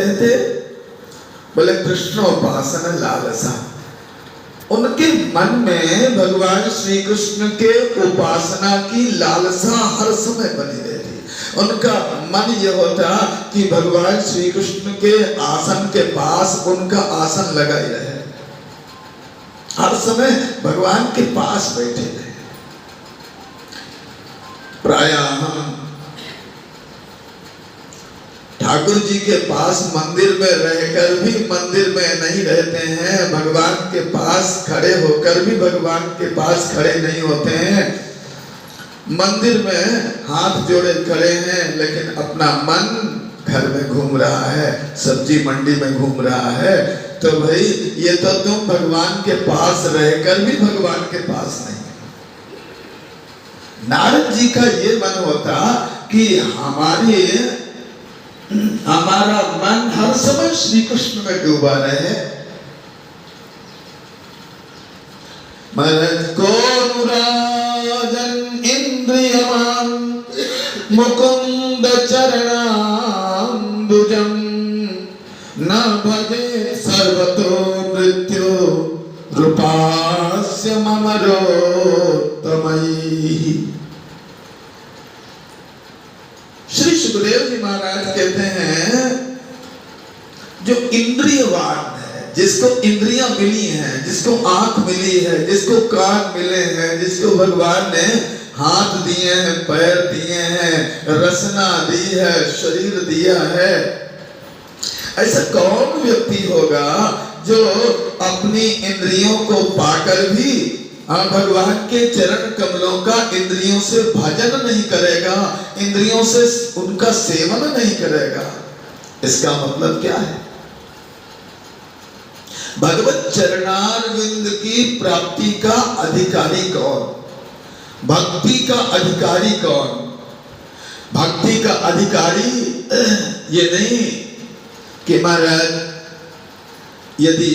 रहे थे? बोले कृष्णोपासना लालसा। उनके मन में भगवान श्री कृष्ण के उपासना की लालसा हर समय बनी रहती। उनका मन यह होता कि भगवान श्री कृष्ण के आसन के पास उनका आसन लगा ही रहे, हर समय भगवान के पास बैठे रहे। प्रायः हम ठाकुर जी के पास मंदिर में रहकर भी मंदिर में नहीं रहते हैं, भगवान के पास खड़े होकर भी भगवान के पास खड़े नहीं होते हैं। मंदिर में हाथ जोड़े खड़े हैं, लेकिन अपना मन घर में घूम रहा है, सब्जी मंडी में घूम रहा है। तो भाई ये तो तुम भगवान के पास रहकर भी भगवान के पास नहीं। नारद जी का ये मन होता कि हमारा मन हर समय श्री कृष्ण में डूबा रहे। मन को राजन इंद्रियमान मुकुंद चरणाम्बुजं न भजे सर्वतो मृत्यु रूपास्य ममरोत्तमैः। श्री सुखदेव जी महाराज कहते हैं, जो इंद्रियवान है, जिसको इंद्रियां मिली हैं, जिसको आंख मिली है, जिसको कान मिले हैं, जिसको भगवान ने हाथ दिए हैं, पैर दिए हैं, रसना दी है, शरीर दिया है, ऐसा कौन व्यक्ति होगा जो अपनी इंद्रियों को पाकर भी भगवान के चरण कमलों का इंद्रियों से भजन नहीं करेगा, इंद्रियों से उनका सेवन नहीं करेगा। इसका मतलब क्या है? भगवत चरणारविंद की प्राप्ति का अधिकारी कौन? भक्ति का अधिकारी कौन? भक्ति का अधिकारी ये नहीं कि महाराज यदि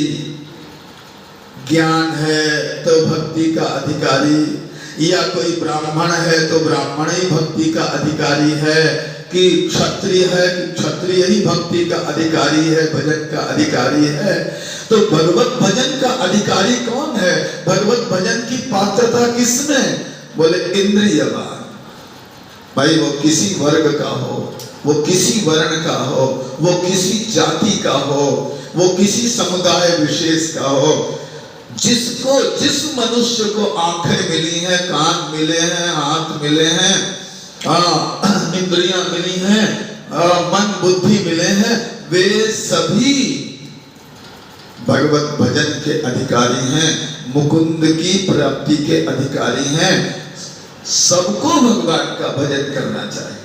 ज्ञान है तो भक्ति का अधिकारी, या कोई ब्राह्मण है तो ब्राह्मण ही भक्ति का अधिकारी है, कि क्षत्रिय है कि क्षत्रिय ही भक्ति का अधिकारी है, भजन का अधिकारी है। तो भगवत भजन का अधिकारी कौन है? भगवत भजन की पात्रता किसमें? बोले इंद्रियवान। भाई वो किसी वर्ग का हो, वो किसी वर्ण का हो, वो किसी जाति का हो, वो किसी समुदाय विशेष का हो, जिसको जिस मनुष्य को आंखें मिली हैं, कान मिले हैं, हाथ मिले हैं, इंद्रियां मिली हैं, मन बुद्धि मिले हैं, वे सभी भगवत भजन के अधिकारी हैं, मुकुंद की प्राप्ति के अधिकारी हैं। सबको भगवान का भजन करना चाहिए।